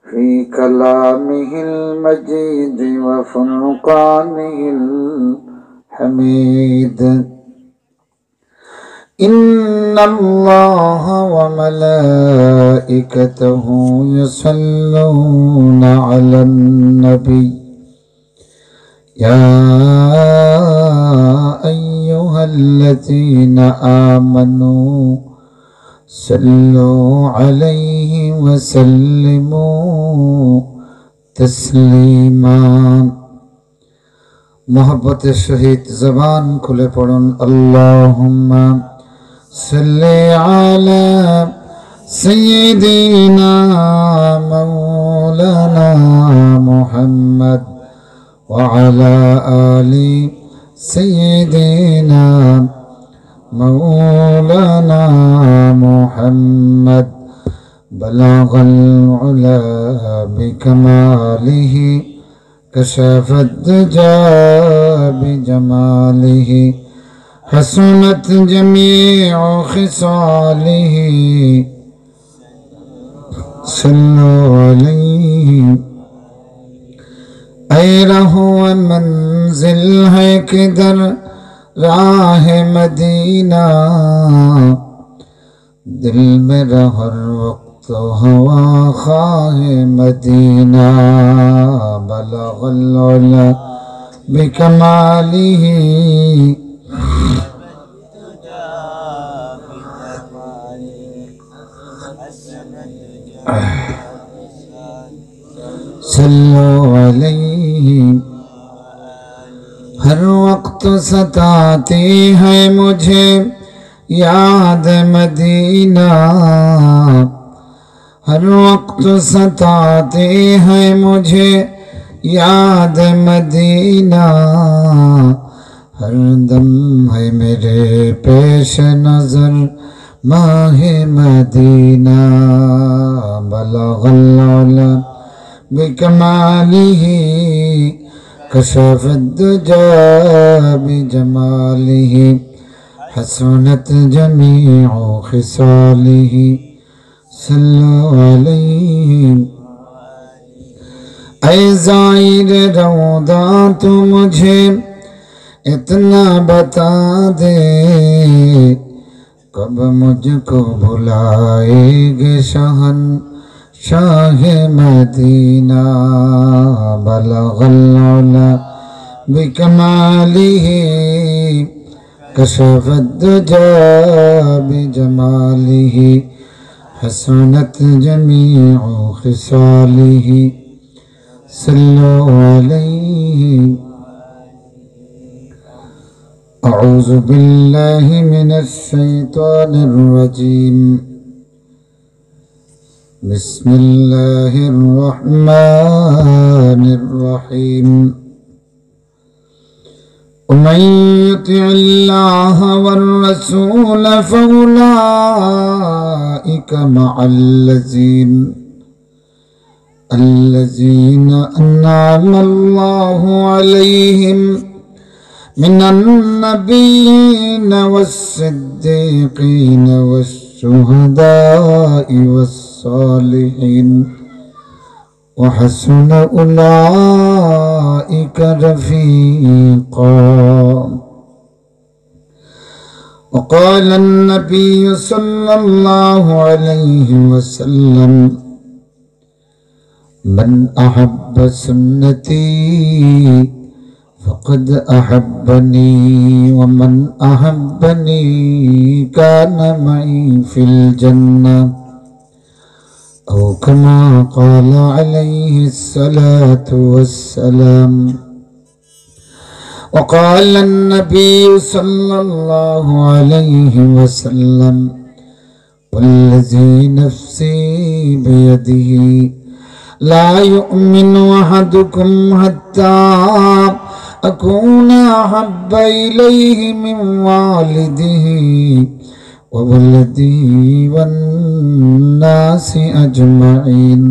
फ़ी कलामिहिल मजीद व फ़ुरक़ानिहिल हमीद। इन्नल्लाह व मलाइकतहु युसल्लूना अलन नबी या अय्युहल्लज़ीना आमनू सल्लु अलैहि व सल्लिमू तस्लीमा। मोहब्बत सहित ज़बान खुले पढ़ुन अल्लाहुम्मा सल्ली अला सय्यिदिना मौलाना मुहम्मद व अला आलि सय्यिदिना मौलाना मुहम्मद। बलगल उला बिकमालिही कशफत दुजा बिजमालिही हसनत जमीउ खिसालिही सल्लु अलैहि। ऐ रहो मंजिल है किधर राह मदीना, दिल मेरा हर वक्त हवा खाहे मदीना। बलगल उला बिकमालिही सल्लु अलैहि। हर वक्त सताती है मुझे याद मदीना, हर वक्त सताती है मुझे याद मदीना। हर दम है मेरे पेश नजर माहे मदीना। बलगल उला बिकमालिही कशफत दुजा बिजमालिही हसनत जमीउ खिसालिही सल्लु अलैहि। ऐ ज़ाहिर रौदा तू मुझे इतना बता दे, कब मुझको भुलाएगे शहन शाह मदीना। बलगल उला बिकमालिही कशफत दुजा बिजमालिही हसनत जमीउ खिसालिही सल्लु अलैहि। अऊज़ु बिल्लाहि मिनश शैतानिर रजीम। बिस्मिल्लाहिर रहमानिर रहीम। वमन युतिइल्लाह वर रसूल फउलाइका मअल्लज़ीना अन्अमा अल्लाहु अलैहिम मिनन नबिय्यीन वस्सिद्दीक़ीन वश्शुहदाኢ वस्सालिहीन व हसुन उलाइका रफ़ीक़ा। वक़ाल अन्नबिय्यु सल्लल्लाहु अलैहि वसल्लम मन अहब्ब सुन्नती फ़क़द अहब्बनी व मन अहब्बनी कान मई फ़िल जन्नह औ कमा क़ाल अलैहिस्सलातु वस्सलाम। वक़ाल अन्नबिय्यु सल्लल्लाहु अलैहि वसल्लम वल्लज़ी नफ़्सी बियदिही ला युमिनु अहदुकुम हत्ता अकूना अहब्ब इलैहि मिन वालिदिही व वलदिही वन्नासि अजमईन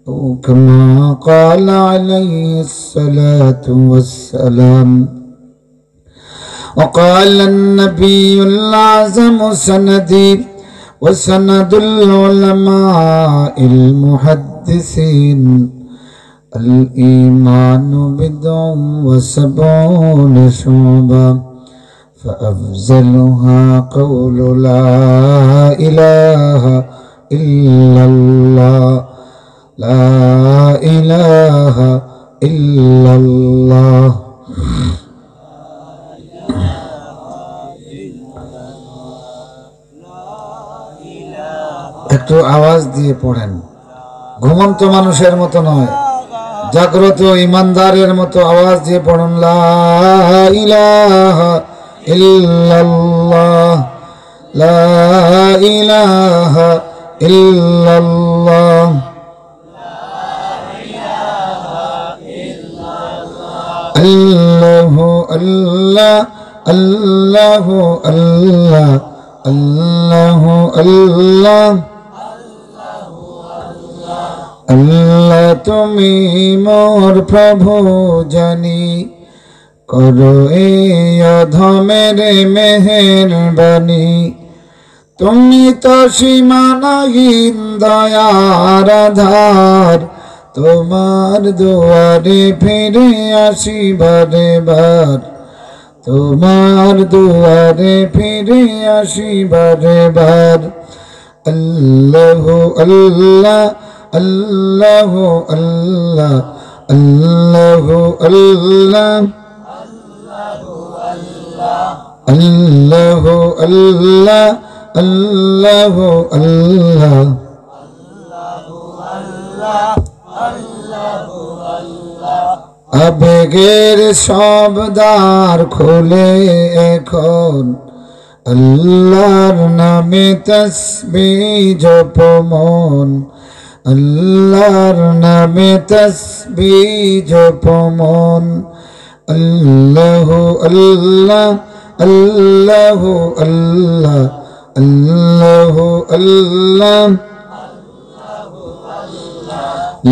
औ कमा क़ाल अलैहिस्सलातु वस्सलाम। वक़ाल अन्नबियुल आज़मु सनदी وسند العلماء المحدثين الإيمان بضع وسبعون شعبة فأفضلها قول لا إله إلا الله لا إله إلا الله একটু আওয়াজ দিয়ে পড়েন, ঘুমন্ত মানুষের মতো নয়, জাগ্রত ইমানদারের মতো আওয়াজ দিয়ে পড়ুন, লা ইলাহা ইল্লাল্লাহ লা ইলাহা ইল্লাল্লাহ আল্লাহু আল্লাহ আল্লাহু আল্লাহ আল্লাহু আল্লাহ আল্লাহ তুমি মোর প্রভু জানি, করো এই অধমের মেহেরবানি। তুমি তো সীমানাহীন দয়ার আধার, তোমার দুয়ারে ফিরে আসি বারে বার, তোমার দুয়ারে ফিরে আসি বারে বার। আল্লাহু আল্লাহ আল্লাহু আল্লাহ আল্লাহু আল্লাহ আল্লাহু আল্লাহ আল্লাহু আল্লাহ আবেগের সব দ্বার খোলে এখন, আল্লাহর নামে তাসবিহ জপ মন, আল্লাহর নামে তাসবিহ জপ মন। আল্লাহু আল্লাহ আল্লাহু আল্লাহ আল্লাহু আল্লাহ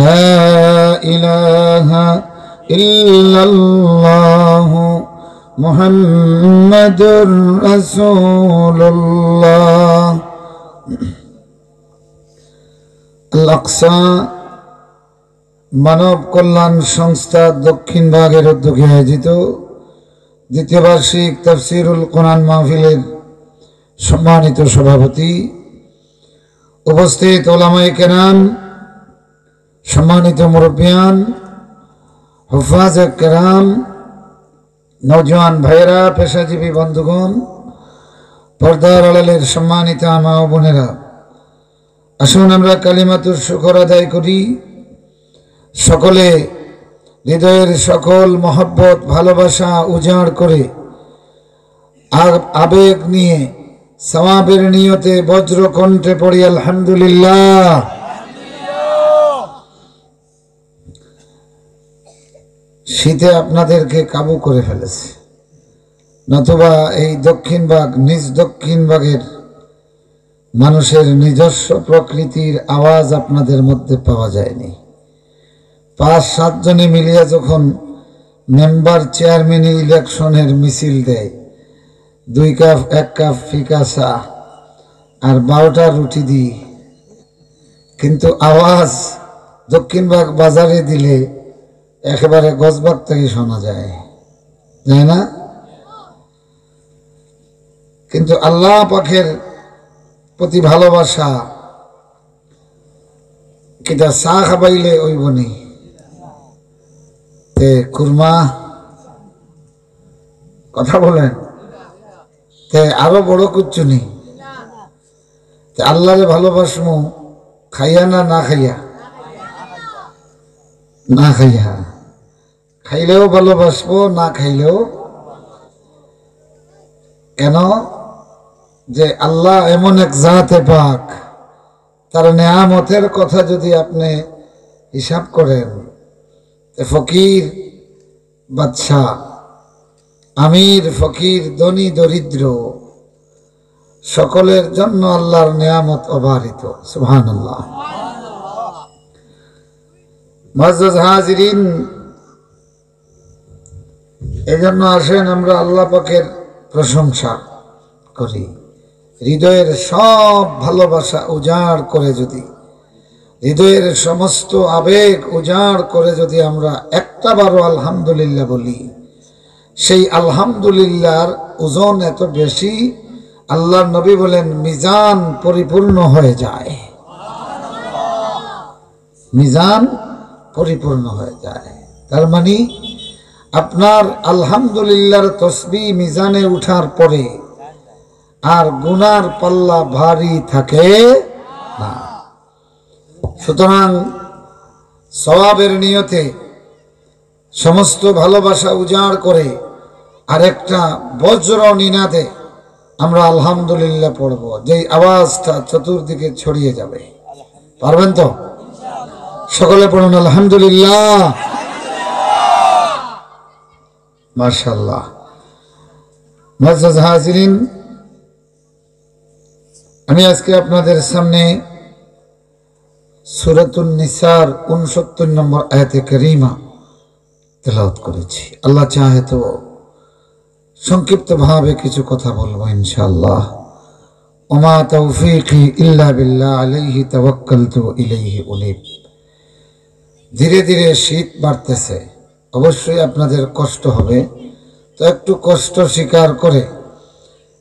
লা ইলাহা ইল্লাল্লাহ মুহাম্মাদুর রাসূলুল্লাহ। আল-আকসা মানব কল্যাণ সংস্থা দক্ষিণ ভাগের উদ্যোগে আয়োজিত দ্বিতীয় বার্ষিক তাফসীরুল কোরআন মাহফিলের সম্মানিত সভাপতি, উপস্থিত উলামায়ে কেরাম, সম্মানিত মুরব্বিয়ান, হুফাজে কেরাম, নওজোয়ান ভাইয়েরা, পেশাজীবী বন্ধুগণ, পর্দার আড়ালের সম্মানিত মা ও বোনেরা, আসুন আমরা কালিমাতুর শুকর আদায় করি। সকলে হৃদয়ের সকল মহব্বত ভালোবাসা উজাড় করে আবেগ নিয়ে সওয়াবের নিয়তে বজ্র কণ্ঠে পড়ি আলহামদুলিল্লাহ। শীতে আপনাদেরকে কাবু করে ফেলেছে, নতুবা এই দক্ষিণ ভাগ নিজ দক্ষিণ ভাগের মানুষের নিজস্ব প্রকৃতির আওয়াজ আপনাদের মধ্যে পাওয়া যায়নি। ৫-৭ জনে মিলিয়া যখন মেম্বার চেয়ারম্যান ইলেকশনের মিছিল দেয়, 2 কাপ 1 কাপ ফিকা চা আর 12টা রুটি দিই, কিন্তু আওয়াজ দক্ষিণ ভাগ বাজারে দিলে একেবারে গজবাগ থেকে শোনা যায়, তাই না? কিন্তু আল্লাহ পাকের প্রতি ভালোবাসা কিটা চা খাবাইলে ওইবনি তে কুরমা, কথা বলেন, তে আরো বড় কুচ্চুনি, তে আল্লাহরে ভালোবাসমু খাইয়া না না খাইয়া? না খাইয়া। খাইলেও ভালোবাসবো, না খাইলেও। কেন? যে আল্লাহ এমন এক জাতে পাক, তার নেয়ামতের কথা যদি আপনি হিসাব করেন, ফকির বাদশাহ, আমির ফকির, ধনী দরিদ্র, সকলের জন্য আল্লাহর নেয়ামত অবারিত। সুবহানাল্লাহ। মুআজ্জাজ হাজিরিন, এই জন্য আসেন আমরা আল্লাহ পাকের প্রশংসা করি, হৃদয়ের সব ভালোবাসা উজাড় করে যদি, হৃদয়ের সমস্ত আবেগ উজাড় করে যদি আমরা একটা বারো আলহামদুলিল্লাহ বলি, সেই আলহামদুলিল্লাহর ওজন এত বেশি, আল্লাহর নবী বলেন মিজান পরিপূর্ণ হয়ে যায়, মিজান পরিপূর্ণ হয়ে যায়। তার মানে আপনার আলহামদুলিল্লাহর তসবিহ মিজানে উঠার পরে আর গুনার পাল্লা ভারী থাকে না। সুতরাং সওয়াবের নিয়তে সমস্ত ভালোবাসা উজাড় করে আরেকটা বজ্র নিনাদে আমরা আলহামদুলিল্লাহ পড়ব, যেই আওয়াজটা চতুর্দিকে ছড়িয়ে যাবে। পারবেন তো? সকলে পড়ুন আলহামদুলিল্লাহ। মাশাআল্লাহ। মুআজ্জাজ হাজিরিন, আমি আজকে আপনাদের সামনে সূরাতুন নিসার ৬৯ নম্বর আয়াতে কারীমা তেলাওয়াত করেছি। আল্লাহ চাহে তো সংক্ষিপ্তভাবে কিছু কথা বলবো ইনশাআল্লাহ। ওমা তাওফীকি ইল্লা বিল্লাহ আলাইহি তাওয়াক্কালতু ইলাইহি উনীব। ধীরে ধীরে শীত বাড়তেছে, অবশ্যই আপনাদের কষ্ট হবে, তো একটু কষ্ট স্বীকার করে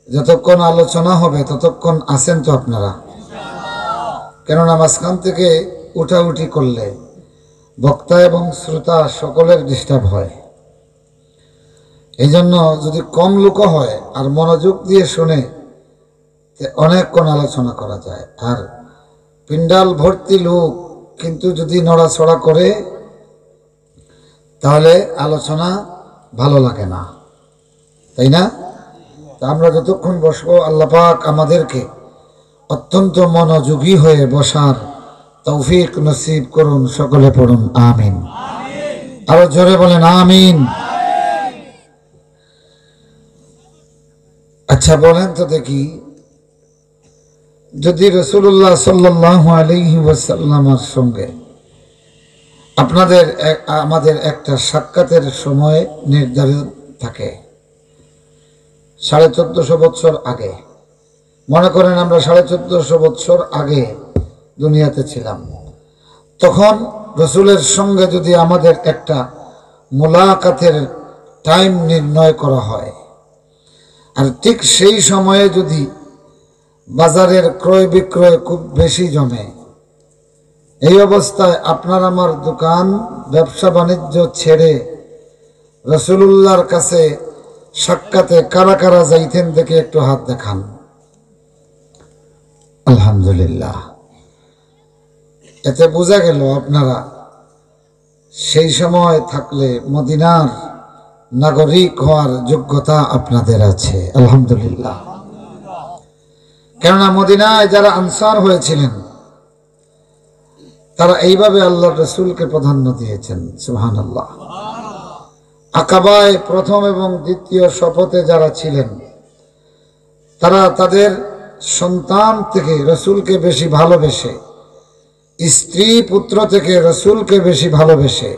যতক্ষণ আলোচনা হবে ততক্ষণ আছেন তো আপনারা? কেননা মাঝখান থেকে উঠাউঠি করলে বক্তা এবং শ্রোতা সকলের ডিস্টার্ব হয়। এই জন্য যদি কম লোক হয় আর মনোযোগ দিয়ে শুনে অনেকক্ষণ আলোচনা করা যায়। আর পিন্ডাল ভর্তি লোক কিন্তু যদি নড়াচড়া করে তাহলে আলোচনা ভালো লাগে না, তাই না? তা আমরা যতক্ষণ বসবো আল্লাহ পাক আমাদেরকে অত্যন্ত মনোযোগী হয়ে বসার তৌফিক নসিব করুন। সকলে পড়ুন আমিন। আরো জোরে বলেন আমিন। আচ্ছা বলেন তো দেখি, যদি রাসূলুল্লাহ সাল্লাল্লাহু আলাইহি ওয়াসাল্লামের সঙ্গে আমাদের একটা সাক্ষাতের সময় নির্ধারিত থাকে 1450 বছর আগে, মনে করেন আমরা 1450 বছর আগে দুনিয়াতে ছিলাম, তখন রসুলের সঙ্গে যদি আমাদের একটা মোলাকাতের টাইম নির্ণয় করা হয়, আর ঠিক সেই সময়ে যদি বাজারের ক্রয় বিক্রয় খুব বেশি জমে, এই অবস্থায় আপনার আমার দোকান ব্যবসা বাণিজ্য ছেড়ে রাসূলুল্লাহর কাছে সাক্ষাতে কারা কারা যাইতেন দেখে একটু হাত দেখান। আলহামদুলিল্লাহ। এতে বোঝা গেল আপনারা সেই সময় থাকলে মদিনার নাগরিক হওয়ার যোগ্যতা আপনাদের আছে। আলহামদুলিল্লাহ। কেননা মদিনায় যারা আনসার হয়েছিলেন তারা এইভাবে আল্লাহর রাসূলকে প্রাধান্য দিয়েছেন। সুবহানাল্লাহ। আকাবায় প্রথম এবং দ্বিতীয় শপথে যারা ছিলেন তারা তাদের সন্তান থেকে রাসূলকে বেশি ভালোবেসে, স্ত্রী পুত্র থেকে রাসূলকে বেশি ভালোবেসে,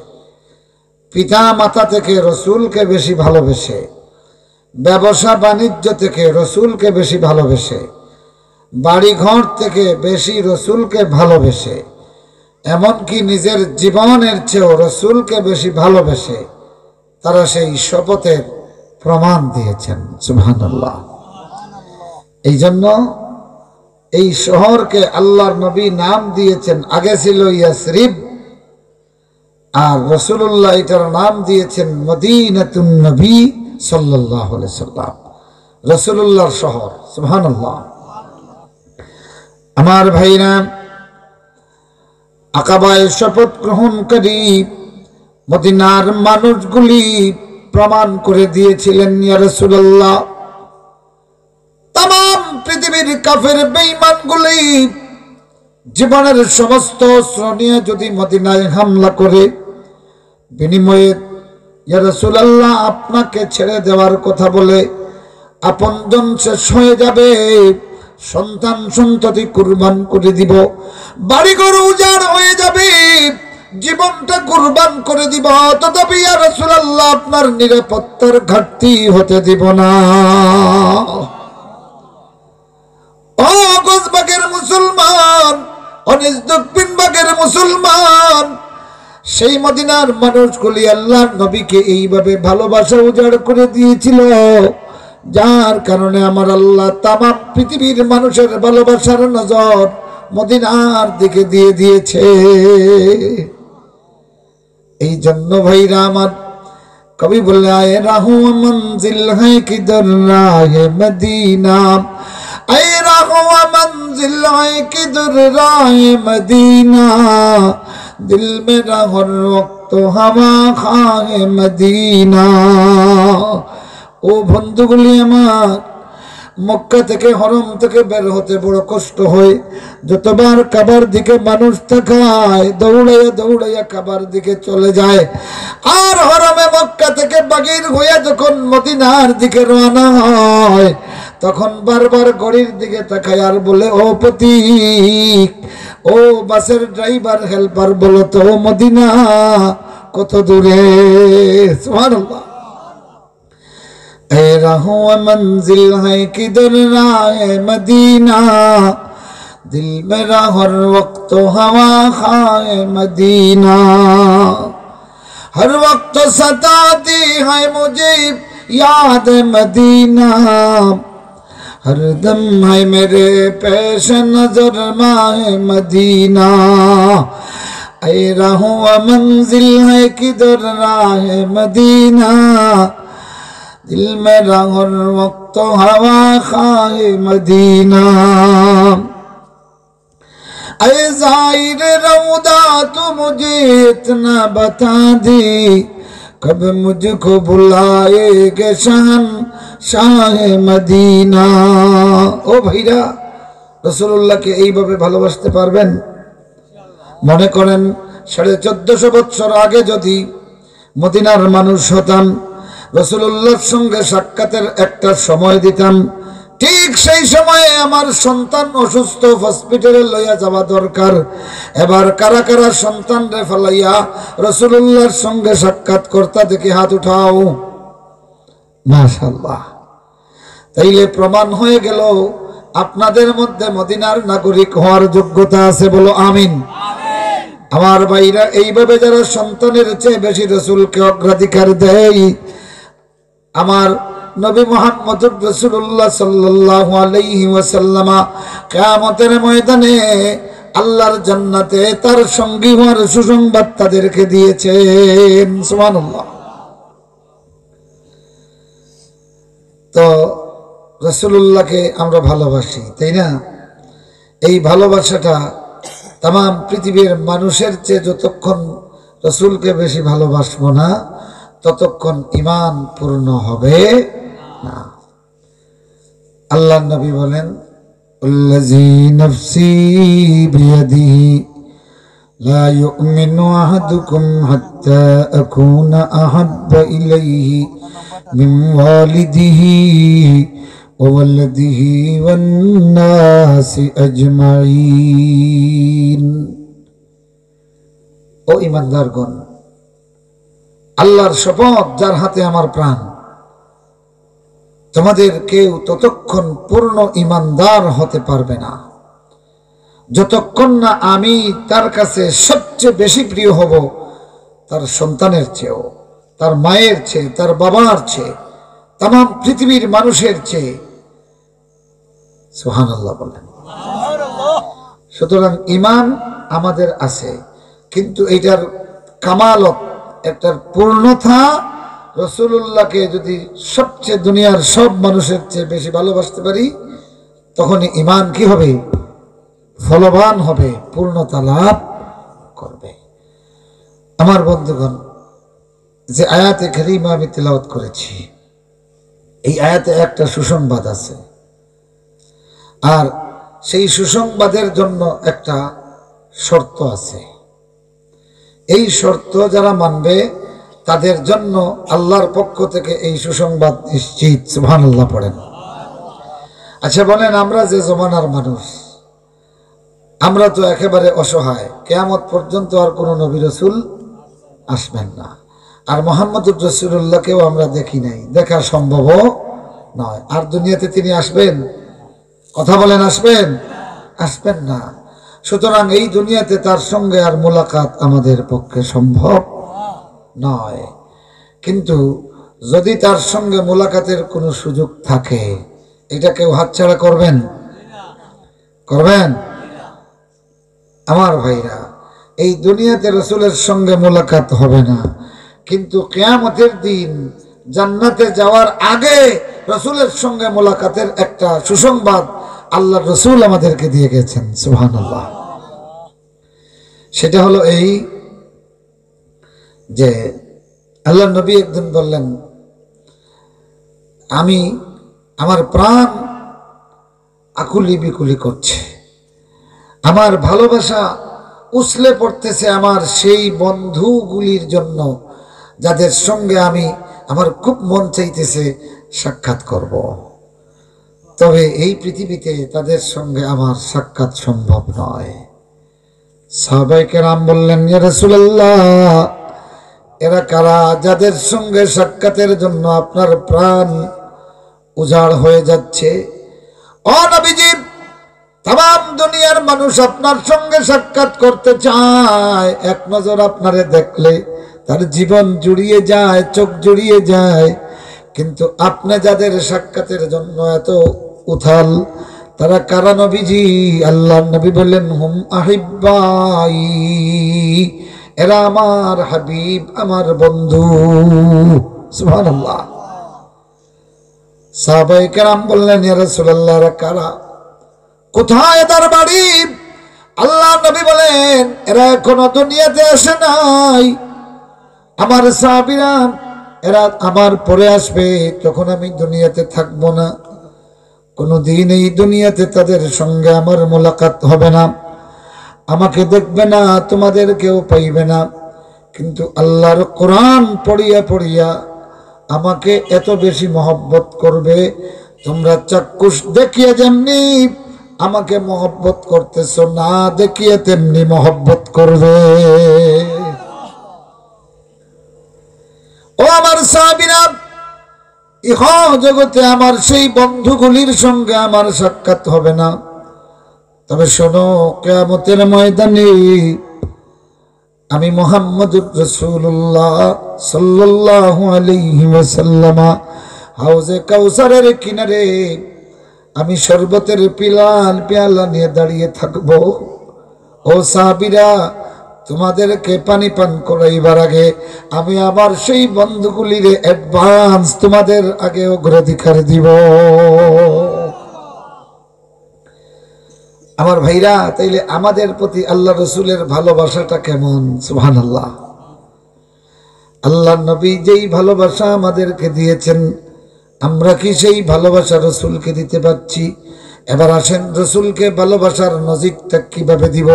পিতা মাতা থেকে রাসূলকে বেশি ভালোবেসে, ব্যবসা বাণিজ্য থেকে রাসূলকে বেশি ভালোবেসে, বাড়িঘর থেকে বেশি রাসূলকে ভালোবেসে, এমনকি নিজের জীবনের চেয়েও রাসূলকে বেশি ভালোবেসে তারা সেই শপথের প্রমাণ দিয়েছেন। সুবহানাল্লাহ। এই জন্য এই শহরকে আল্লাহর নবী নাম দিয়েছেন, আগে ছিল ইয়াসরিব, আর রাসূলুল্লাহ এটার নাম দিয়েছেন মদিনাতুন নবী সাল্লাল্লাহু আলাইহি সাল্লাম, রাসূলুল্লাহর শহর। সুবহানাল্লাহ। আমার ভাইরা, আকাবায় শপথ গ্রহণকারী মদিনার মানুষগুলি প্রমাণ করে দিয়েছিলেন, ইয়া রাসূলুল্লাহ, তাম পৃথিবীর কাফের বেঈমানগুলি জীবনের সমস্ত অস্ত্র নিয়ে যদি মদিনায় হামলা করে, বিনিময়ে ইয়া রাসূলুল্লাহ আপনাকে ছেড়ে দেওয়ার কথা বলে আপনজন শেষ হয়ে যাবে, সন্তান সন্ততি কুরবান করে দিব, বাড়িঘর উজাড় হয়ে যাবে, জীবনটা কুরবান করে দিব, তথাপি ইয়া রাসূলুল্লাহ আপনার নিরাপত্তার ঘাটতি হতে দিব না। ও কসবাগের মুসলমান, অনিস দক্ষিণ বাগের মুসলমান, সেই মদিনার মানুষগুলি আল্লাহর নবীকে এইভাবে ভালোবাসা উজাড় করে দিয়েছিল, যার কারণে আমার আল্লাহ তামাম পৃথিবীর মানুষের ভালোবাসার নজর মদিনার দিকে দিয়ে দিয়েছে। এই জন্য ভাইরা আমার, কবি বলে আয়ে রাহু মঞ্জিল হ্যায় কিধর রাহে মদিনা, আয়ে রাহু মঞ্জিল হ্যায় কিধর রাহে মদিনা, দিল মেরা হর ওয়াক্ত হাওয়া খায়ে মদিনা। ও বন্ধুগুলি আমার, মক্কা থেকে হরম থেকে বের হতে বড় কষ্ট হয়। যতবার কাবার দিকে মানুষ তাকায় দৌড়াইয়া দৌড়াইয়া কাবার দিকে চলে যায়। আর হরমে মক্কা থেকে বাগির হইয়া যখন মদিনার দিকে রওনা হয়, তখন বারবার ঘড়ির দিকে তাকায় আর বলে, ও পথিক, ও বাসের ড্রাইভার হেল্পার, বলো তো মদিনা কত দূরে? সুবহানাল্লাহ। ऐ राहो मंजिल है किधर राहे मदीना, दिल मेरा हर वक्त हवा खाए मदीना, हर वक्त सताती है मुझे याद मदीना, हर दम है मेरे पेश नजर माए मदीना, ऐ राहो मंजिल है किधर राहे मदीना, दिल मेरा हर वक्त हवा खाए मदीना, ऐ ज़ाहिर रौदा तू मुझे इतना बता दे, कब मुझको बुलाएगे शहन शाह मदीना। ও ভাইরা, রাসূলুল্লাহকে এইভাবে ভালোবাসতে পারবেন? মনে করেন 1450 বছর আগে যদি মদিনার মানুষ হতাম, রাসূলুল্লাহর সঙ্গে সাক্ষাতের একটা সময় দিতাম, ঠিক সেই সময়ে আমার সন্তান অসুস্থ, হসপিটালে লইয়া যাওয়া দরকার, এবার কারা কারা সন্তান রে ফেলাইয়া রাসূলুল্লাহর সঙ্গে সাক্ষাৎ করতে দেখি হাত উঠাও। মাশাআল্লাহ। তাইলে প্রমাণ হয়ে গেল আপনাদের মধ্যে মদিনার নাগরিক হওয়ার যোগ্যতা আছে, বলো আমিন। আমার ভাইরা, এইভাবে যারা সন্তানের চেয়ে বেশি রাসূলকে অগ্রাধিকার দেয়, আমার নবী মুহাম্মদুর রাসূলুল্লাহ সাল্লাল্লাহু আলাইহি ওয়াসাল্লাম কিয়ামতের ময়দানে আল্লাহর জান্নাতে তার সঙ্গী হওয়ার সুসংবাদ তাদেরকে দিয়েছেন। সুবহানাল্লাহ। তো রাসূলুল্লাহকে আমরা ভালোবাসি, তাই না? এই ভালোবাসাটা তাম পৃথিবীর মানুষের চেয়ে যতক্ষণ রাসূলকে বেশি ভালোবাসবো না, ততক্ষণ ঈমান পূর্ণ হবে না। আল্লাহর নবী বলেন, আল্লাযী নাফসি বিয়াদিহি লা ইউমিনু আহাদুকুম হাত্তা আকুনা আহাব্বা ইলাইহি মিন ওয়ালিদিহি ওয়া ওয়ালাদিহি ওয়ান নাসি আজমাইন। ও ঈমানদারগণ, আল্লাহর শপথ, যার হাতে আমার প্রাণ, তোমাদের কেউ ততক্ষণ পূর্ণ ঈমানদার হতে পারবে না যতক্ষণ না আমি তার কাছে সবচেয়ে বেশি প্রিয় হব তার সন্তানের চেয়েও, তার মায়ের চেয়ে, তার বাবার চেয়ে, তাম পৃথিবীর মানুষের চেয়ে। সুবহানাল্লাহ বলেন। সুতরাং ঈমান আমাদের আছে, কিন্তু এইটার কামালত, একটার পূর্ণতা, রাসূলুল্লাহকে যদি সবচেয়ে দুনিয়ার সব মানুষের চেয়ে বেশি ভালোবাসতে পারি, তখন ঈমান কি হবে? ফলবান হবে, পূর্ণতা লাভ করবে। আমার বন্ধুগণ, যে আয়াতে কারিমা আমি তেলাওয়াত করেছি, এই আয়াতে একটা সুসংবাদ আছে, আর সেই সুসংবাদের জন্য একটা শর্ত আছে। এই শর্ত যারা মানবে তাদের জন্য আল্লাহর পক্ষ থেকে এই সুসংবাদ নিশ্চিত। সুবহানাল্লাহ পড়েন। আচ্ছা বলেন, আমরা যে জমানার মানুষ, আমরা তো একেবারে অসহায়, কিয়ামত পর্যন্ত আর কোনো নবী রাসূল আসবেন না, আর মুহাম্মদুর রাসূলুল্লাহকেও আমরা দেখি নাই, দেখা সম্ভব নয়। আর দুনিয়াতে তিনি আসবেন? কথা বলেন, আসবেন? আসবেন না। সুতরাং এই দুনিয়াতে তার সঙ্গে আর মোলাকাত আমাদের পক্ষে সম্ভব নয়। কিন্তু যদি তার সঙ্গে মোলাকাতের কোনো সুযোগ থাকে, এটা কেউ হাতছাড়া করবেন? করবেন? আমার ভাইরা, এই দুনিয়াতে রসুলের সঙ্গে মোলাকাত হবে না, কিন্তু কিয়ামতের দিন জান্নাতে যাওয়ার আগে রসুলের সঙ্গে মোলাকাতের একটা সুসংবাদ আল্লাহ রসুল আমাদেরকে দিয়ে গেছেন। সুবহানাল্লাহ। সেটা হলো এই যে আল্লাহ নবী একদিন বললেন, আমার প্রাণ আকুলি বিকুলি করছে, আমার ভালোবাসা উছলে পড়তেছে আমার সেই বন্ধুগুলির জন্য যাদের সঙ্গে আমার খুব মন চাইতেছে সাক্ষাৎ করব, তবে এই পৃথিবীতে তাদের সঙ্গে আমার সাক্ষাৎ সম্ভব নয়। সাহাবায়ে কেরাম বললেন, ইয়া রাসূলুল্লাহ, এরা কারা যাদের সঙ্গে সাক্ষাতের জন্য আপনার প্রাণ উজাড় হয়ে যাচ্ছে? ও নবীজি, তাম দুনিয়ার মানুষ আপনার সঙ্গে সাক্ষাৎ করতে চায়, এক নজর আপনারে দেখলে তার জীবন জুড়িয়ে যায়, চোখ জুড়িয়ে যায়, কিন্তু আপনি যাদের সাক্ষাতের জন্য এত উথাল, তারা কারা নবীজি? আল্লাহ নবী বললেন, হুম আহিব্বাই, এরা আমার হাবিব, আমার বন্ধু। সুবহানাল্লাহ। সাহাবায়ে কেরাম বললেন, ইয়া রাসূলুল্লাহ, এরা কারা? কোথায় তার বাড়ি? আল্লাহ নবী বলেন, এরা এখনো দুনিয়াতে আসে নাই। আমার সাহাবীরা, এরা আমার পরে আসবে, তখন আমি দুনিয়াতে থাকবো না, কোনদিন এই দুনিয়াতে তাদের সঙ্গে আমার মোলাকাত হবে না, আমাকে দেখবে না, তোমাদের কেউ পাইবে না, কিন্তু আল্লাহর কোরআন পড়িয়া পড়িয়া আমাকে এত বেশি মহব্বত করবে, তোমরা চাক্ষুষ দেখিয়ে যেমনি আমাকে মহব্বত করতেছো, না দেখিয়ে তেমনি মহব্বত করবে। ও আমার সাহাবীরা, ইহ জগতে আমার সেই বন্ধুগুলির সঙ্গে আমার সাক্ষাৎ হবে না, তবে শোনো, কিয়ামতের ময়দানে আমি মুহাম্মদুর রাসূলুল্লাহ সাল্লাল্লাহু আলাইহি ওয়াসাল্লাম হাউজে কাউসারের কিনারে আমি শরবতের পেয়ালা নিয়ে দাঁড়িয়ে থাকব। ও সাহাবীরা, তোমাদেরকে পানি পান করাইবার আগে আমি আমার সেই বন্ধুগুলির অ্যাডভান্স তোমাদের আগে অগ্রাধিকার দিব। আমার ভাইরা, তাইলে আমাদের প্রতি আল্লাহ রসুলের ভালোবাসাটা কেমন? সুবহানাল্লাহ। আল্লাহ নবী যেই ভালোবাসা আমাদেরকে দিয়েছেন, আমরা কি সেই ভালোবাসা রসুলকে দিতে পারছি? এবার আসেন, রসুলকে ভালোবাসার নজিরটা কিভাবে দিব?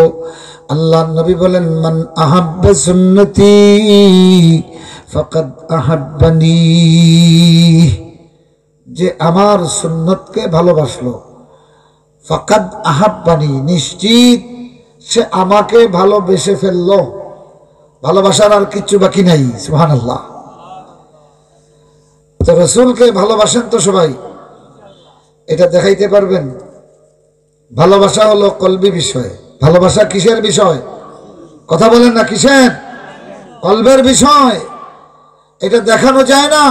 আল্লাহ নবী বলেন, মান আহাব্বা সুন্নতি ফাকাদ আহাব্বানি, যে আমার সুন্নতকে ভালোবাসলো, ফাকাদ আহাব্বানি, নিশ্চিত সে আমাকে ভালোবেসে ফেললো। ভালোবাসার আর কিচ্ছু বাকি নাই। সুবহানাল্লাহ। তো রসুলকে ভালোবাসেন তো সবাই? এটা দেখাইতে পারবেন? ভালোবাসা হলো কলবি বিষয়। ভালোবাসা কিসের বিষয়? কথা বলেন না, কিসের? কলবের বিষয়। এটা দেখানো যায় না,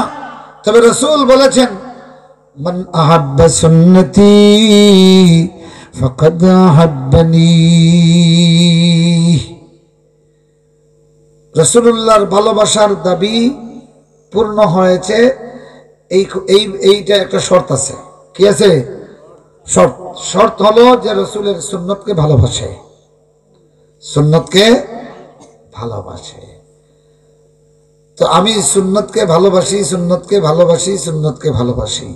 তবে রসুল বলেছেন, মান আহাব্বা সুন্নতি ফাকাদ আহাব্বানি। রাসূলুল্লাহর ভালোবাসার দাবি পূর্ণ হয়েছে, এইটা একটা শর্ত আছে। কি আছে? শর্ত হলো যে রসুলের সুন্নতকে ভালোবাসে, সুন্নতকে ভালোবাসে। তো আমি সুন্নতকে ভালোবাসি, সুন্নতকে ভালোবাসি, সুন্নতকে ভালোবাসি,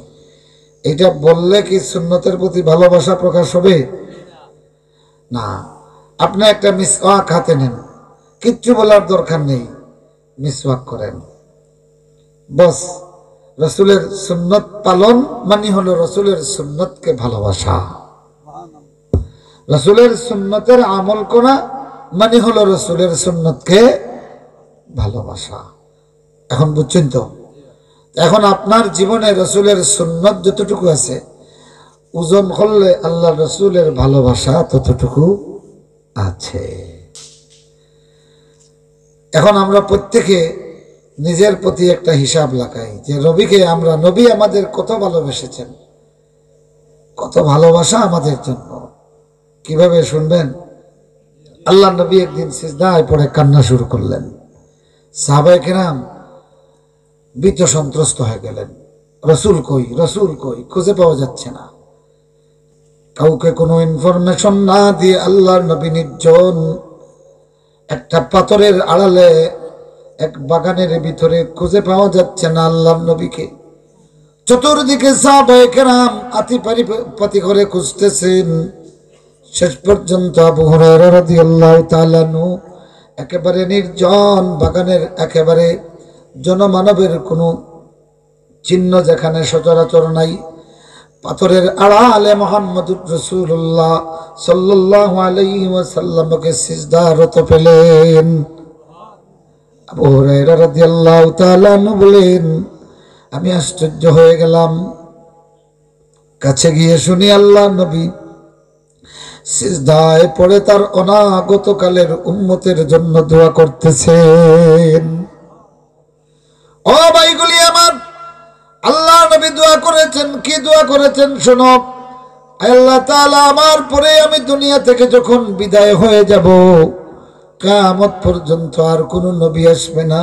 এটা বললে কি সুন্নতের প্রতি ভালোবাসা প্রকাশ হবে? না। আপনি একটা মিসওয়াক হাতে নেন, কিচ্ছু বলার দরকার নেই, মিসওয়াক করেন, বস। রসুলের সুন্নত পালন মানে হলো রসুলের সুন্নতকে ভালোবাসা। রসুলের সুন্নতের আমল করা মানে হলো রসুলের সুন্নতকে ভালোবাসা। এখন বুঝছেন তো? এখন আপনার জীবনে রসুলের সুন্নত যতটুকু আছে, ওজন করলে আল্লাহ রসুলের ভালোবাসা ততটুকু আছে। এখন আমরা প্রত্যেকে নিজের প্রতি একটা হিসাব লাগাই যে নবীকে আমরা, নবী আমাদের কত ভালোবেসেছেন, কত ভালোবাসা আমাদের জন্য। কিভাবে শুনবেন? আল্লাহ নবী একদিন সিজদায় পড়ে কান্না শুরু করলেন। সাহাবায়ে কেরাম ভীত সন্ত্রস্ত হয়ে গেলেন। রসুল কই, রসুল কই, খুঁজে পাওয়া যাচ্ছে না। কাউকে কোনো ইনফরমেশন না দিয়ে আল্লাহর নবী নির্জন একটা পাথরের আড়ালে এক বাগানের ভিতরে খুঁজে পাওয়া যাচ্ছে না আল্লাহর নবীকে। চতুর্দিকে সাহাবায়ে কেরাম আতিপাতি করে খুঁজতেছেন। শেষ পর্যন্ত আবু হুরায়রা রাদিয়াল্লাহু তাআলা আনহু একেবারে নির্জন বাগানের একেবারে জনমানবের কোনো চিহ্ন যেখানে সচরাচর নাই, পাথরের আড়ালে মুহাম্মদুর রাসূলুল্লাহ সাল্লাল্লাহু আলাইহি ওয়াসাল্লামকে সিজদারত পেলেন। আবু হুরায়রা রাদিয়াল্লাহু তাআলা আনহু বলেন, আমি আশ্চর্য হয়ে গেলাম। কাছে গিয়ে শুনি আল্লাহ নবী সিজদায় পড়ে তার অনাগত কালের উম্মতের জন্য দোয়া করতেছেন। ও ভাইগুলি আমার, আল্লাহ নবী দোয়া করেছেন। কি দোয়া করেছেন শোনো। আল্লাহ তাআলা আমার পরে আমি দুনিয়া থেকে যখন বিদায় হয়ে যাব, কিয়ামত পর্যন্ত আর কোনো নবী আসবে না,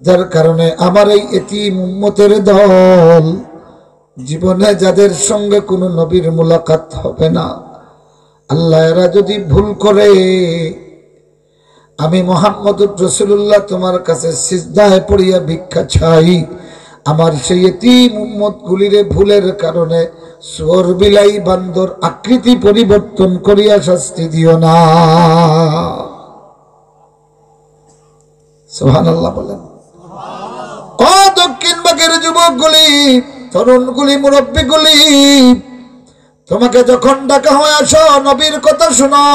যার কারণে আমার এই এতিম উম্মতের দল জীবনে যাদের সঙ্গে কোনো নবীর মুলাকাত হবে না, আল্লাহ এরা যদি ভুল করে, আমি মুহাম্মদুর রাসূলুল্লাহ তোমার কাছে সিজদায় পড়িয়া ভিক্ষা চাই, আমার সেই এতিম উম্মত গুলিরে ভুলের কারণে শুয়োর বিলাই বান্দর আকৃতি পরিবর্তন করিয়া শাস্তি দিও না। সুবহানাল্লাহ বলেন। ও দক্ষিণ বাগের যুবকগুলি, তরুণগুলি, মুরব্বীগুলি, তোমাকে যখন ডাকা হয় আসো নবীর কথা শোনো,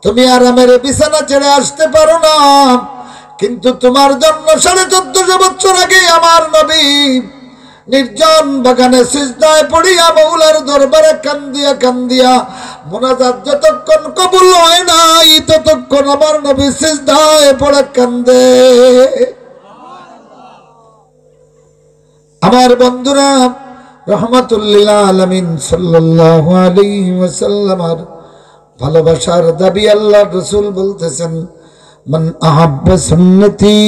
তুমি আরামের বিছানা ছেড়ে আসতে পারো না, কিন্তু তোমার জন্য 1450 বছর আগে আমার নবী নির্জন বাগানে সিজদায় পড়িয়া মওলার দরবারে কান্দিয়া কান্দিয়া মুনাজাত যতক্ষণ কবুল হয় নাই, ততক্ষণ আমার নবী সিজদায় পড়ে কান্দে। আমার বন্ধুরা, রহমাতুল লিল আলামিন সাল্লাল্লাহু আলাইহি ওয়াসাল্লামের ভালোবাসার দাবি আল্লাহর রাসূল বলতেছেন, মান আহাব্বা সুন্নতি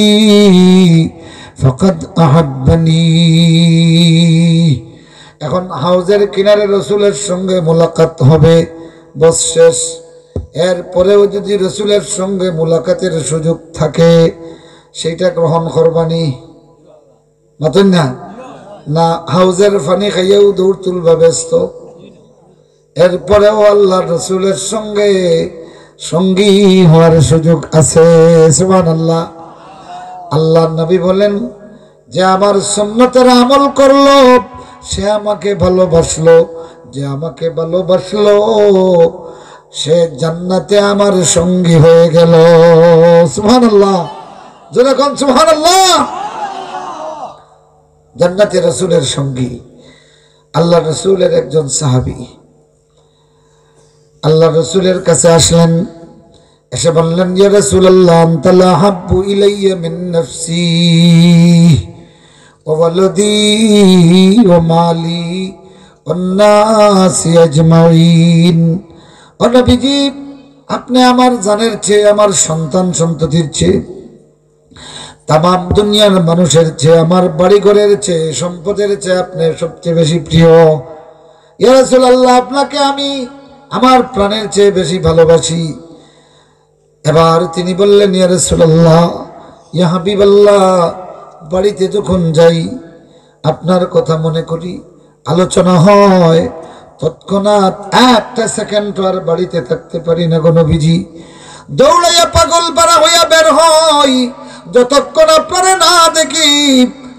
ফাকাদ আহাব্বানি। এখন হাউজের কিনারে রাসূলের সঙ্গে মোলাকাত হবে, বস শেষ। এরপরেও যদি রাসূলের সঙ্গে মোলাকাতের সুযোগ থাকে সেটা গ্রহণ করবানি মাতুন না, না হাউজের পানি খাইয়েও দৌড় তুলবা ব্যস্ত। এরপরেও আল্লাহ রসুলের সঙ্গে সঙ্গী হওয়ার সুযোগ আছে। সুবহানাল্লাহ। আল্লাহ নবী বলেন যে আমার সুন্নতের আমল করলো সে আমাকে ভালোবাসলো, যে আমাকে ভালোবাসলো সে জান্নাতে আমার সঙ্গী হয়ে গেল। সুবহানাল্লাহ। যখন সুবহানাল্লাহ। জান্নাতে রাসূলের সঙ্গী। আল্লাহ রাসূলের একজন সাহাবী আল্লাহ রাসূলের কাছে আসলেন, এসে বললেন, ইয়া রাসূলুল্লাহ আনতা লা হাব্বু ইলাইয়া মিন নাফসি ওয়া ওয়ালাদি ওয়া মালি ওয়ান নাসি আজমাইন। ও নবীজি, আপনি আমার জানের চেয়ে, আমার সন্তান সন্ততির চেয়ে, তামাম দুনিয়ার মানুষের চেয়ে, আমার বাড়িঘরের চেয়ে, সম্পদের চেয়ে আপনি সবচেয়ে বেশি প্রিয়। ইয়া রাসূলুল্লাহ, আপনাকে আমি আমার প্রাণের চেয়ে বেশি ভালোবাসি। এবার তিনি বললেন, ইয়া রাসূলুল্লাহ, ইয়া হাবিবাল্লাহ, বাড়িতে যখন যাই আপনার কথা মনে করি, আলোচনা হয়, তৎক্ষণাৎ একটা সেকেন্ড আর বাড়িতে থাকতে পারি না গো নবীজি। দৌড়াইয়া পাগল পারা হইয়া বের হয়, যতক্ষণ আপনারা না দেখি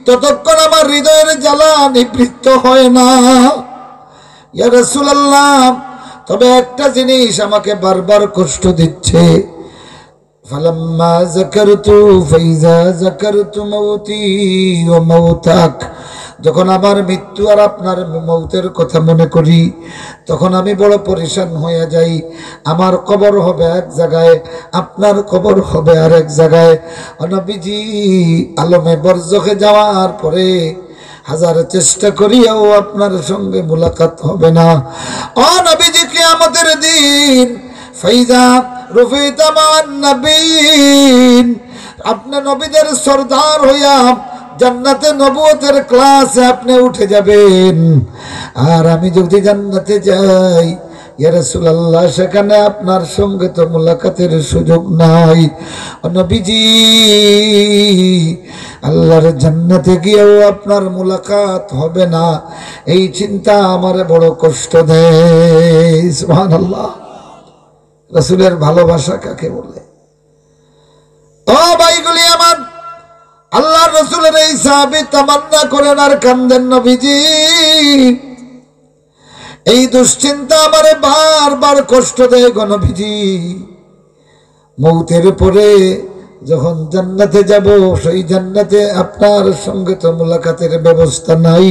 ততক্ষণ আমার হৃদয়ের জ্বালা নিবৃত্ত হয় না। ইয়া রাসূলুল্লাহ, তবে একটা জিনিস আমাকে বারবার কষ্ট দিচ্ছে। ফালাম্মা যাকারতু ফাইজা যাকারতু মাউতি ওয়া মাউতাক, যখন আমার মৃত্যু আর আপনার মৌতের কথা মনে করি তখন আমি বড় পরেশান হয়ে যাই। আমার কবর হবে এক জায়গায়, আপনার কবর হবে আর এক জায়গায়। নবীজি আলমে বরজখে যাওয়ার পরে হাজার চেষ্টা করিয়াও আপনার সঙ্গে মুলাকাত হবে না। ও নবীজি কিয়ামতের দিন ফাইজা রফিতা মান নবীন, আপনি নবীদের সরদার হইয়া জান্নাতে নবুয়তের ক্লাসে আপনি উঠে যাবেন। আর আমি যদি জান্নাতে যাই ইয়া রাসূলুল্লাহ, সেখানে আপনার সঙ্গে তো মুলাকাতের সুযোগ নাই। নবীজি আল্লাহর জান্নাতে গিয়েও আপনার মুলাকাত হবে না, এই চিন্তা আমার বড় কষ্ট দেয়। সুবহানাল্লাহ। রাসূলের ভালোবাসা কাকে বলে? ও ভাইগুলি আমার, আল্লাহর রাসূলের এই সাহাবী তামান্না করেন আর কান্দেন, নবীজি এই দুশ্চিন্তা আমারে বারবার কষ্ট দেয় গো নবীজি। মৌতের পরে যখন জান্নাতে যাব, সেই জান্নাতে আপনার সঙ্গে তো মুলাকাতের ব্যবস্থা নাই,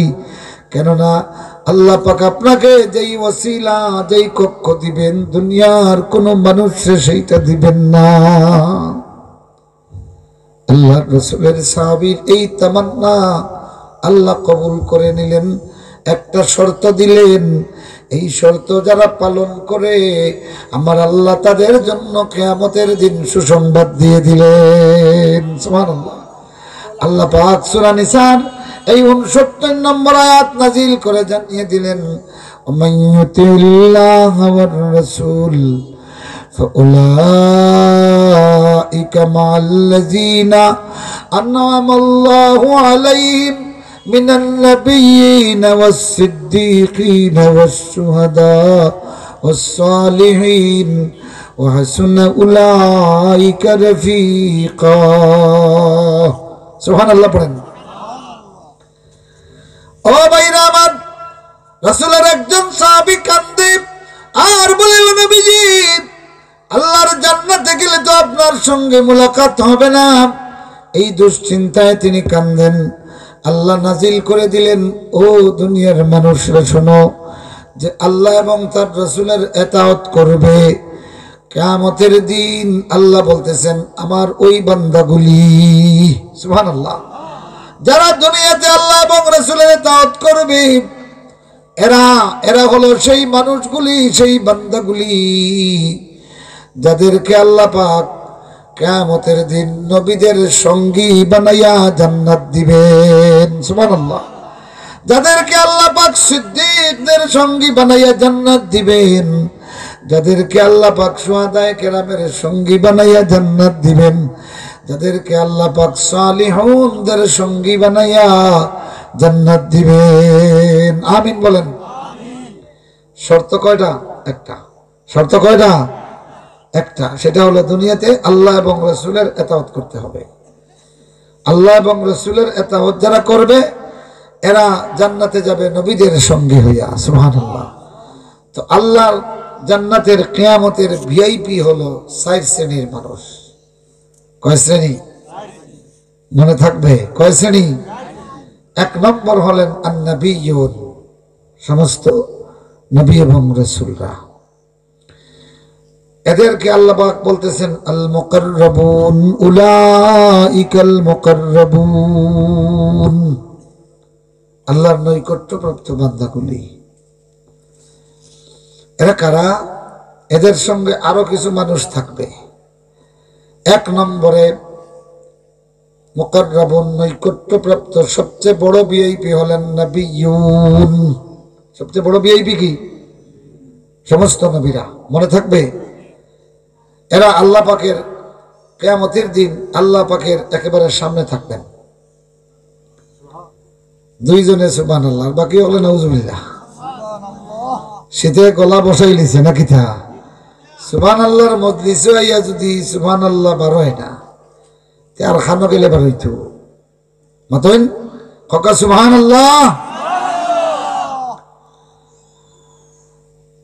কেননা আল্লাহ পাক আপনাকে যেই ওসিলা যেই কক্ষ দিবেন দুনিয়ার কোনো মানুষে সেইটা দিবেন না। আল্লাহ রাসূলের সাহাবীর এই তামান্না আল্লাহ কবুল করে নিলেন। একটা শর্ত দিলেন, এই শর্ত যারা পালন করে আমার আল্লাহ তাদের জন্য কিয়ামতের দিন সুসংবাদ দিয়ে দিলেন। সুবহানাল্লাহ। আল্লাহ পাক সূরা নিসার এই 69 নম্বর আয়াত নাজিল করে জানিয়ে দিলেন, ওমাইয়ুতিল্লাহ ওয়ার রাসূল ফাউলাইকা মাল্লাযিনা আন'আমাল্লাহু আলাইহিম মিনান নাবিয়্যিনা ওয়াস-সিদ্দীকিনা ওয়াশ-শুহাদা ওয়াস-সালিহিন ওয়া হাসুনা উলাইকা রাফীকা। সুবহানাল্লাহ পড়েন। ও ভাইরা আমার, রাসূলের একজন সাহাবী কান্দে আর বলে, ও নবীজি আল্লাহর জান্নাতে গেলে তো আপনার সঙ্গে মুলাকাত হবে না। এই দুশ্চিন্তায় তিনি কান্দেন। আল্লাহ নাজিল করে দিলেন, ও দুনিয়ার মানুষরা শোনো, যে আল্লাহ এবং তার রাসূলের ইতাআত করবে, কিয়ামতের দিন আল্লাহ বলতেছেন আমার ওই বান্দাগুলি, সুবহানাল্লাহ, যারা দুনিয়াতে আল্লাহ এবং রাসূলের ইতাআত করবে, এরা হলো সেই মানুষগুলি, সেই বান্দাগুলি যাদেরকে আল্লাহ পাক কিয়ামতের দিন নবীদের সঙ্গী বানাইয়া জান্নাত দিবেন। সুবহানাল্লাহ। যাদেরকে আল্লাহ পাক সিদ্দিকদের সঙ্গী বানাইয়া জান্নাত দিবেন, যাদেরকে আল্লাহ পাক শুহাদায়ে কেরামের সঙ্গী বানাইয়া জান্নাত দিবেন, যাদেরকে আল্লাহ পাক সালিহুনদের সঙ্গী বানাইয়া জান্নাত দিবেন। আমিন বলেন। শর্ত কয়টা? একটা। শর্ত কয়টা? একটা। সেটা হলো দুনিয়াতে আল্লাহ এবং রাসূলের ইতাআত করতে হবে। আল্লাহ এবং রাসূলের ইতাআত যারা করবে এরা জান্নাতে যাবে নবীদের সঙ্গী হইয়া। সুবহানাল্লাহ। তো আল্লাহর জান্নাতের কিয়ামতের ভিআইপি হলো 4 শ্রেণীর মানুষ। কয় শ্রেণী? মনে থাকবে কয় শ্রেণী? 1 নম্বর হলেন আন-নবিয়্যুন, সমস্ত নবী এবং রাসূলরা। এদেরকে আল্লাহ পাক বলতেছেন আল মুকাররাবুন, উলাইকাল মুকাররাবুন, আল্লাহর নৈকট্যপ্রাপ্ত বান্দাগুলি। এরা কারা? এদের সঙ্গে আরো কিছু মানুষ থাকবে। 1 নম্বরে মুকাররাবুন, নৈকট্যপ্রাপ্ত সবচেয়ে বড় ভিআইপি হলেন নবিয়্যুন। সবচেয়ে বড় ভিআইপি কি? সমস্ত নবীরা। মনে থাকবে, এরা আল্লাহ পাকের কিয়ামতের দিন আল্লাহ পাকের একেবারে সামনে থাকবেন। 2 জনে সুবহানাল্লাহ, বাকি হলেন নাউজুবিল্লাহ। শীতে গলা বসাই লিছে নাকি থা? সুবহানাল্লাহর মজলিসে আইয়া যদি সুবহানাল্লাহ বার হয় না, তে আর খানো গেলে বার হইতো। মাতইন হকা সুবহানাল্লাহ।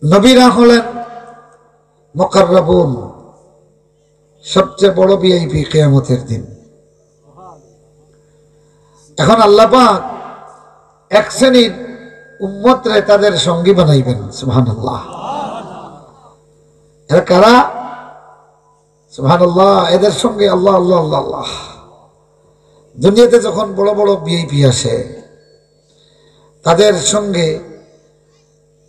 নবীরা হলেন মুকাররাবুন, সবচেয়ে বড় ভিআইপি কিয়ামতের দিন। এখন আল্লাহ পাক এক শ্রেণীর উম্মতরে তাদের সঙ্গী বানাইবেন। সুবহানাল্লাহ। এরা কারা? সুবহানাল্লাহ। এদের সঙ্গে আল্লাহ আল্লাহ আল্লাহ আল্লাহ। দুনিয়াতে যখন বড় বড় ভিআইপি আসে তাদের সঙ্গে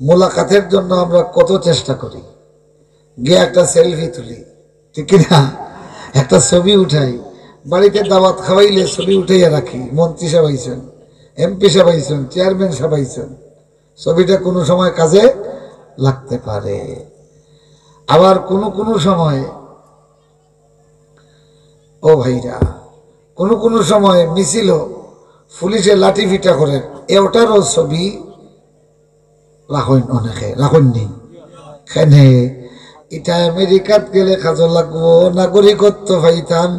মোলাকাতের জন্য আমরা কত চেষ্টা করি, গিয়ে একটা সেলফি তুলি, ঠিক না, একটা ছবি উঠাই, বাড়িতে দাওয়াত খাওয়াইলে ছবি উঠাইয়া রাখি। মন্ত্রী সাহেব আইছেন, এমপি সাহেব আইছেন, চেয়ারম্যান সাহেব আইছেন, ছবিটা কোনো সময় কাজে লাগতে পারে। আবার কোনো সময় ও ভাইরা কোনো সময় মিছিল পুলিশে লাঠি ফিটা করেন, ওটারও ছবি রাখেন, অনেকে রাখেননি। কেনে এটা আমেরিকাত গেলে কাজে লাগবো, নাগরিকত্ব পাইতাম,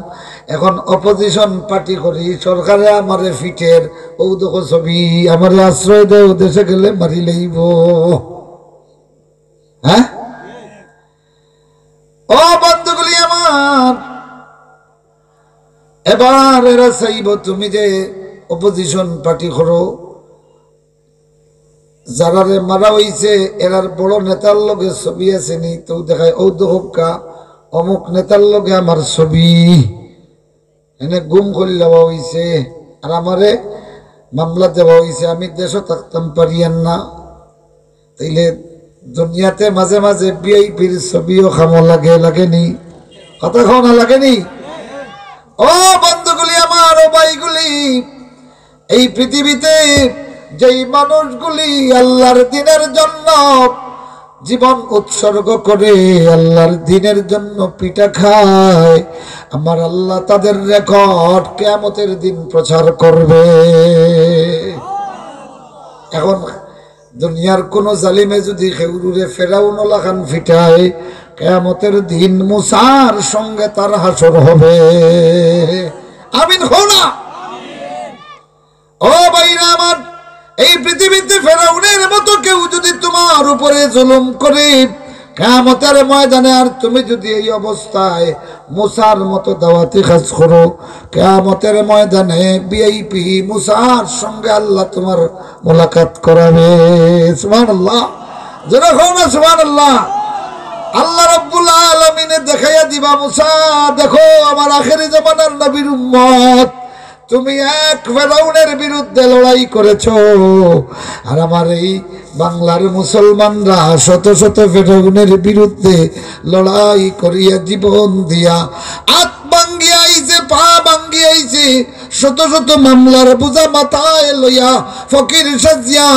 এখন অপোজিশন পার্টি করি, সরকারে আমারে ফিটের ও দেখো ছবি, আমারে আশ্রয় দেয়, ও দেশে গেলে মারি লইব। হ্যাঁ ও বন্ধুগুলি আমার, এবার এরা চাইব তুমি যে অপোজিশন পার্টি করো, যারারে মারা হইছে এরার বড় নেতার লগে ছবি আছে নি, তো দেখায় ও দোকা অমুক নেতার লগে আমার ছবি, এনে গুম করে দেওয়া হইছে, আর আমারে মামলা দেওয়া হইছে, আমি দেশও থাকতাম পারিয়ান না। তাইলে দুনিয়াতে মাঝে মাঝে ভিআইপির ছবিও খামো লাগেনি, কথা খাও না লাগেনি? ও বন্ধুগুলি আমার, ও ভাইগুলি, এই পৃথিবীতে যেই মানুষগুলি আল্লাহর দিনের জন্য জীবন উৎসর্গ করে, আল্লাহর দিনের জন্য পিঠা খায়, আমার আল্লাহ তাদের রেকর্ড কিয়ামতের দিন প্রচার করবে। এখন দুনিয়ার কোন জালিমে যদি খেউরুরে ফেরাউন লাখান ফিটায়, কিয়ামতের দিন মুসার সঙ্গে তার হাসর হবে। আমিন হও না? ও ভাইরা আমার, এই পৃথিবীতে ফেরাউনের মতো কেউ যদি তোমার উপরে জুলুম করে কিয়ামতের ময়দানে, আর তুমি যদি এই অবস্থায় মুসার মতো দাওয়াতি কাজ করো, কিয়ামতের ময়দানে ভিআইপি মুসার সঙ্গে আল্লাহ তোমার মোলাকাত করাবে। সুবহানাল্লাহ, যারা হও না সুবহানাল্লাহ। আল্লাহ রাব্বুল আলামিনে দেখাইয়া দিবা, মুসা দেখো আমার আখেরি জামানার নবীর উম্মত, তুমি এক ফেরাউনের বিরুদ্ধে লড়াই করেছো, আর আমার এই বাংলার মুসলমানরা শত শত ফেরাউনের বিরুদ্ধে লড়াই করিয়া জীবন দিয়া হাত ভাঙ্গিয়া আইছে, পা ভাঙ্গিয়া আইছে, শত শত মামলার বোঝা মাথায় লইয়া ফকির সাজিয়া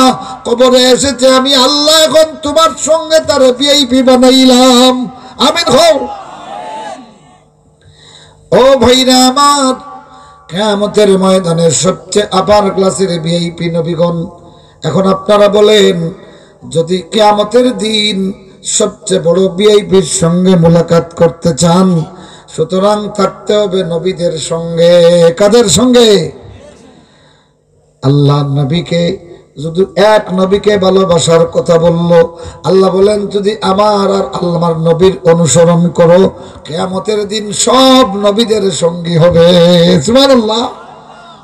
কবরে এসেছে। আমি আল্লাহ এখন তোমার সঙ্গে তার ভিআইপি বানাইলাম। আমিন হও। ও ভাইরা আমার, কিয়ামতের ময়দানে সবচেয়ে আপার ক্লাসের ভিআইপি নবীগণ। এখন আপনারা বলেন, যদি কিয়ামতের দিন সবচেয়ে বড় ভিআইপির সঙ্গে মোলাকাত করতে চান, সুতরাং থাকতে হবে নবীদের সঙ্গে। কাদের সঙ্গে? আল্লাহ নবীকে, যদি এক নবীকে ভালোবাসার কথা বলল, আল্লাহ বলেন যদি আমার আর আমার নবীর অনুসরণ করো, কিয়ামতের দিন সব নবীদের সঙ্গী হবে। সুবহানাল্লাহ।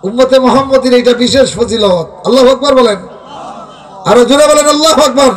উম্মতে মুহাম্মদীর এটা বিশেষ ফজিলত। আল্লাহু আকবার বলেন, আরো জোরে বলেন আল্লাহু আকবার।